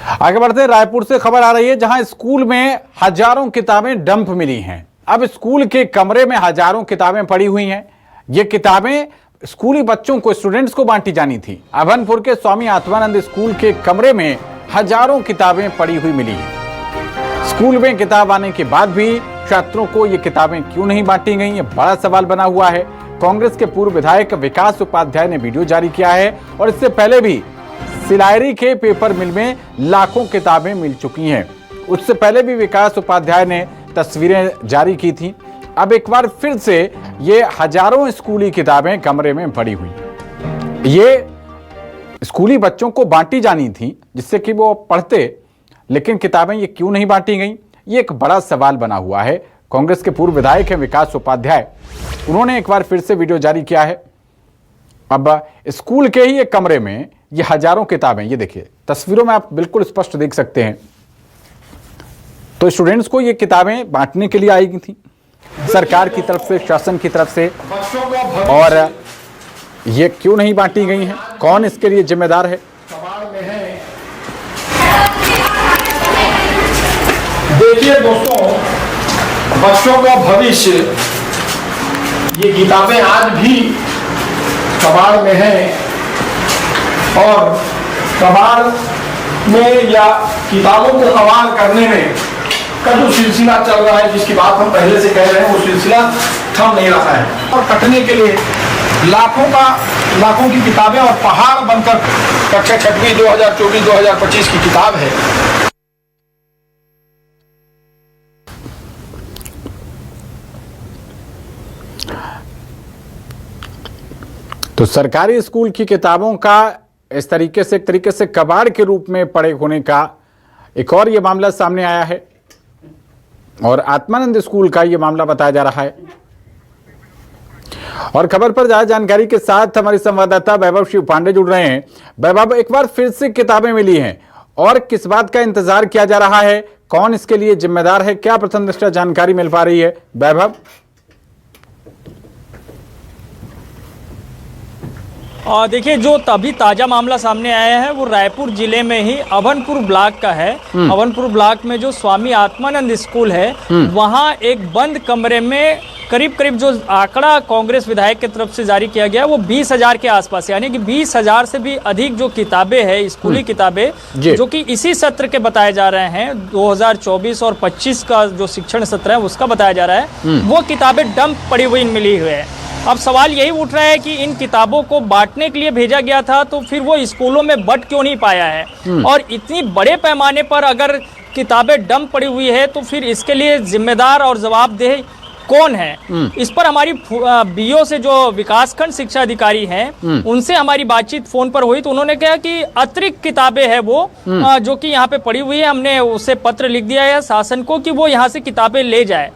आगे बढ़ते हैं, रायपुर से खबर आ रही है जहां स्कूल में हजारों किताबें डंप मिली हैं। अब स्कूल के कमरे में हजारों किताबें पड़ी हुई हैं। ये किताबें स्कूली बच्चों को, स्टूडेंट्स को बांटी जानी थी। अभनपुर के स्वामी आत्मानंद स्कूल के कमरे में हजारों किताबें पड़ी हुई मिली हैं। स्कूल में किताब आने के बाद भी छात्रों को ये किताबें क्यों नहीं बांटी गई, ये बड़ा सवाल बना हुआ है। कांग्रेस के पूर्व विधायक विकास उपाध्याय ने वीडियो जारी किया है और इससे पहले भी सिलायरी के पेपर मिल में लाखों किताबें मिल चुकी हैं। उससे पहले भी विकास उपाध्याय ने तस्वीरें जारी की थी। अब एक बार फिर से ये हजारों स्कूली किताबें कमरे में पड़ी हुई हैं। ये स्कूली बच्चों को बांटी जानी थी जिससे कि वो पढ़ते, लेकिन किताबें ये क्यों नहीं बांटी गई, ये एक बड़ा सवाल बना हुआ है। कांग्रेस के पूर्व विधायक हैं विकास उपाध्याय, उन्होंने एक बार फिर से वीडियो जारी किया है। अब स्कूल के ही एक कमरे में ये हजारों किताबें, ये देखिए तस्वीरों में आप बिल्कुल स्पष्ट देख सकते हैं। तो स्टूडेंट्स को ये किताबें बांटने के लिए आई थी सरकार की तरफ से, शासन की तरफ से, और ये क्यों नहीं बांटी गई हैं, कौन इसके लिए जिम्मेदार है? देखिए दोस्तों, बच्चों का भविष्य, ये किताबें आज भी कबाड़ में हैं और कबाड़ में या किताबों को कबाड़ करने में का जो सिलसिला चल रहा है, जिसकी बात हम पहले से कह रहे हैं, वो सिलसिला थम नहीं रहा है। और कटने के लिए लाखों की किताबें और पहाड़ बनकर कक्षा 6वीं 2024-2025 की किताब है। तो सरकारी स्कूल की किताबों का इस तरीके से, एक तरीके से कबाड़ के रूप में पड़े होने का एक और ये मामला सामने आया है और आत्मानंद स्कूल का ये मामला बताया जा रहा है। और खबर पर ज्यादा जानकारी के साथ हमारे संवाददाता वैभव शिव पांडे जुड़ रहे हैं। वैभव, एक बार फिर से किताबें मिली हैं और किस बात का इंतजार किया जा रहा है, कौन इसके लिए जिम्मेदार है, क्या प्रथम दृष्टया जानकारी मिल पा रही है वैभव? देखिए, जो तभी ताज़ा मामला सामने आया है वो रायपुर जिले में ही अभनपुर ब्लॉक का है। अभनपुर ब्लॉक में जो स्वामी आत्मानंद स्कूल है, वहाँ एक बंद कमरे में करीब जो आंकड़ा कांग्रेस विधायक की तरफ से जारी किया गया वो 20,000 के आसपास, यानी कि 20,000 से भी अधिक जो किताबें हैं, स्कूली किताबें, जो कि इसी सत्र के बताए जा रहे हैं, 2024 और 25 का जो शिक्षण सत्र है उसका बताया जा रहा है, वो किताबें डंप पड़ी हुई मिली हुई है। अब सवाल यही उठ रहा है कि इन किताबों को बांटने के लिए भेजा गया था तो फिर वो स्कूलों में बंट क्यों नहीं पाया है, और इतनी बड़े पैमाने पर अगर किताबें डंप पड़ी हुई है तो फिर इसके लिए जिम्मेदार और जवाबदेह कौन है? इस पर हमारी बीओ से जो विकासखंड शिक्षा अधिकारी हैं, उनसे हमारी बातचीत फोन पर हुई तो उन्होंने कहा कि अतिरिक्त किताबें हैं वो जो कि यहाँ पे पड़ी हुई है, हमने उसे पत्र लिख दिया है शासन को कि वो यहाँ से किताबें ले जाए।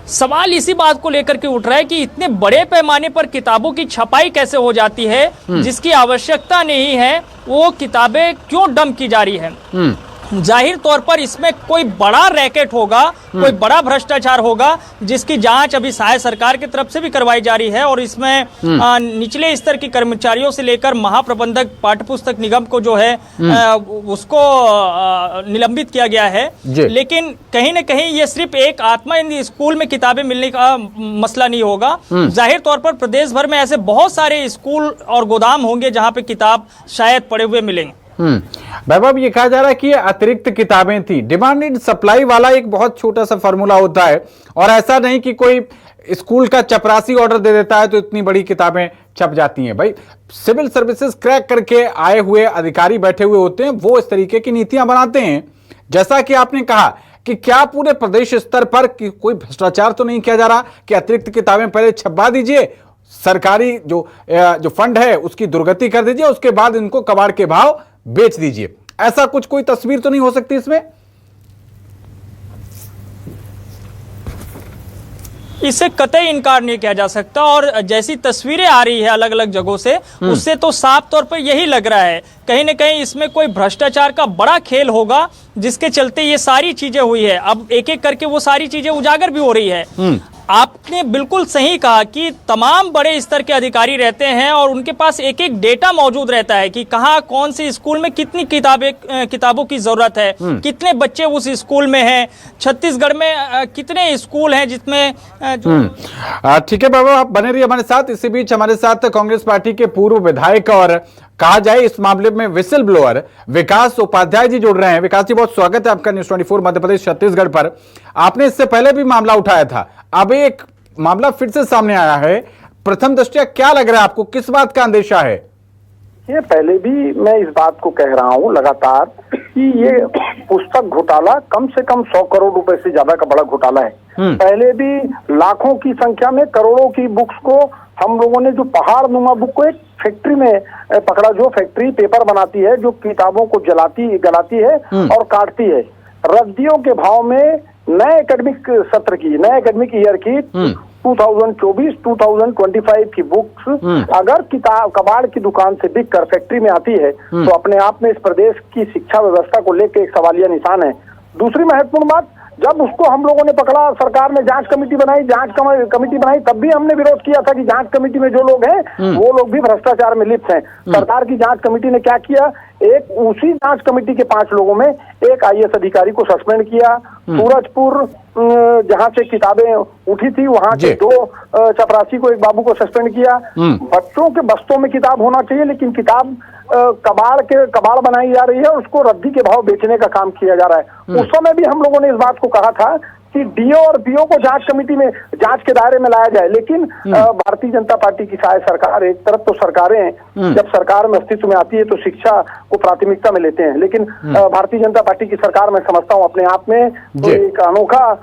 सवाल इसी बात को लेकर के उठ रहा है कि इतने बड़े पैमाने पर किताबों की छपाई कैसे हो जाती है जिसकी आवश्यकता नहीं है, वो किताबें क्यों डंप की जा रही है? जाहिर तौर पर इसमें कोई बड़ा रैकेट होगा, कोई बड़ा भ्रष्टाचार होगा जिसकी जांच अभी शायद सरकार की तरफ से भी करवाई जा रही है और इसमें निचले स्तर के कर्मचारियों से लेकर महाप्रबंधक पाठ्यपुस्तक निगम को जो है उसको निलंबित किया गया है। लेकिन कहीं न कहीं ये सिर्फ एक आत्मानंद स्कूल में किताबें मिलने का मसला नहीं होगा। जाहिर तौर पर प्रदेश भर में ऐसे बहुत सारे स्कूल और गोदाम होंगे जहाँ पे किताब शायद पड़े हुए मिलेंगे। वैभव, ये कहा जा रहा है कि ये अतिरिक्त किताबें थी। डिमांड एंड सप्लाई वाला एक बहुत छोटा सा फॉर्मूला होता है और ऐसा नहीं कि कोई स्कूल का चपरासी ऑर्डर दे देता है तो इतनी बड़ी किताबें छप जाती हैं। भाई, सिविल सर्विसेज क्रैक करके आए हुए अधिकारी बैठे हुए होते हैं, वो इस तरीके की नीतियां बनाते हैं। जैसा कि आपने कहा कि क्या पूरे प्रदेश स्तर पर कोई भ्रष्टाचार तो नहीं किया जा रहा कि अतिरिक्त किताबें पहले छपवा दीजिए, सरकारी जो फंड है उसकी दुर्गति कर दीजिए, उसके बाद इनको कबाड़ के भाव बेच दीजिए। ऐसा कोई तस्वीर तो नहीं हो सकती इसमें? इससे कतई इनकार नहीं किया जा सकता और जैसी तस्वीरें आ रही है अलग अलग जगहों से, उससे तो साफ तौर पर यही लग रहा है कहीं न कहीं इसमें कोई भ्रष्टाचार का बड़ा खेल होगा जिसके चलते ये सारी चीजें हुई है। अब एक एक करके वो सारी चीजें उजागर भी हो रही है। आपने बिल्कुल सही कहा कि तमाम बड़े स्तर के अधिकारी रहते हैं और उनके पास एक एक डेटा मौजूद रहता है कि कहाँ कौन सी स्कूल में कितनी किताबों की जरूरत है, कितने बच्चे उस स्कूल में हैं, छत्तीसगढ़ में कितने स्कूल हैं जिसमें ठीक है बाबा, आप बने रहिए हमारे साथ। इसी बीच हमारे साथ कांग्रेस पार्टी के पूर्व विधायक और कहा जाए इस मामले में विसिल ब्लोअर विकास उपाध्याय जी जुड़ रहे हैं। विकास जी, बहुत स्वागत है आपका न्यूज़ 24 मध्य प्रदेश छत्तीसगढ़ पर। आपने इससे पहले भी मामला उठाया था, अब एक मामला फिर से सामने आया है। प्रथम दृष्टया क्या लग रहा है आपको, किस बात का अंदेशा है? ये पहले भी मैं इस बात को कह रहा हूँ लगातार कि ये पुस्तक घोटाला कम से कम 100 करोड़ रुपए से ज्यादा का बड़ा घोटाला है। पहले भी लाखों की संख्या में करोड़ों की बुक्स को हम लोगों ने, जो पहाड़ नुमा बुक को एक फैक्ट्री में पकड़ा, जो फैक्ट्री पेपर बनाती है, जो किताबों को गलाती है और काटती है, रद्दियों के भाव में नए एकेडमिक सत्र की, नए एकेडमिक ईयर की 2024-2025 की बुक्स अगर किताब कबाड़ की दुकान से बिक कर फैक्ट्री में आती है तो अपने आप में इस प्रदेश की शिक्षा व्यवस्था को लेकर एक सवालिया निशान है। दूसरी महत्वपूर्ण बात, जब उसको हम लोगों ने पकड़ा, सरकार ने जांच कमेटी बनाई, तब भी हमने विरोध किया था कि जांच कमेटी में जो लोग हैं वो लोग भी भ्रष्टाचार में लिप्त हैं। सरकार की जांच कमेटी ने क्या किया, एक उसी जांच कमेटी के 5 लोगों में एक IAS अधिकारी को सस्पेंड किया। सूरजपुर जहां से किताबें उठी थी वहां के 2 चपरासी को, एक बाबू को सस्पेंड किया। बच्चों के बस्तों में किताब होना चाहिए, लेकिन किताब कबाड़ बनाई जा रही है और उसको रद्दी के भाव बेचने का काम किया जा रहा है। उस समय भी हम लोगों ने इस बात को कहा था कि DO और PO को जांच कमेटी में, जांच के दायरे में लाया जाए, लेकिन भारतीय जनता पार्टी की शायद सरकार, एक तरफ तो सरकारें जब सरकार में अस्तित्व में आती है तो शिक्षा को प्राथमिकता में लेते हैं, लेकिन भारतीय जनता पार्टी की सरकार मैं समझता हूँ अपने आप में तो एक अनोखा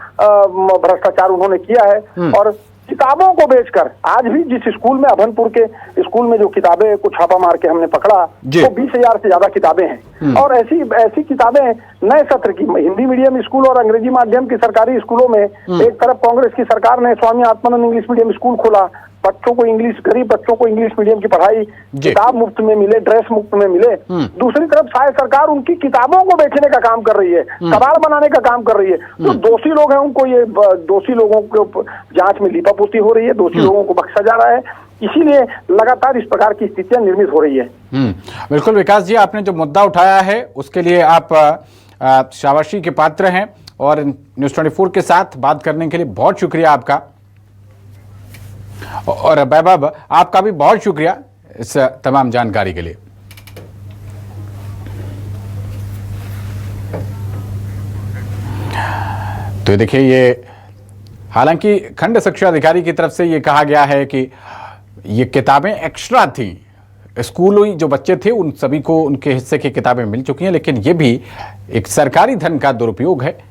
भ्रष्टाचार उन्होंने किया है। और किताबों को बेचकर आज भी जिस स्कूल में, अभनपुर के स्कूल में जो किताबें को छापा मार के हमने पकड़ा, तो 20,000 से ज्यादा किताबें हैं। और ऐसी किताबें नए सत्र की, हिंदी मीडियम स्कूल और अंग्रेजी माध्यम की सरकारी स्कूलों में, एक तरफ कांग्रेस की सरकार ने Swami Atmanand English medium school खोला, बच्चों को इंग्लिश, गरीब बच्चों को इंग्लिश मीडियम की पढ़ाई, किताब मुफ्त में मिले, ड्रेस मुफ्त में मिले। दूसरी तरफ शायद सरकार उनकी किताबों को बेचने का काम कर रही है, कबाड़ बनाने का काम कर रही है। जो दोषी लोग हैं उनको, ये दोषी लोगों को जांच में लीपापोती हो रही है, दोषी लोगों को बख्शा जा रहा है, इसीलिए लगातार इस प्रकार की स्थितियां निर्मित हो रही है। बिल्कुल विकास जी, आपने जो मुद्दा उठाया है उसके लिए आप शाबाशी के पात्र हैं और न्यूज़ 24 के साथ बात करने के लिए बहुत शुक्रिया आपका। और वैभव, आपका भी बहुत शुक्रिया इस तमाम जानकारी के लिए। तो देखिए, ये हालांकि खंड शिक्षा अधिकारी की तरफ से ये कहा गया है कि ये किताबें एक्स्ट्रा थी, स्कूलों जो बच्चे थे उन सभी को उनके हिस्से की किताबें मिल चुकी हैं, लेकिन ये भी एक सरकारी धन का दुरुपयोग है।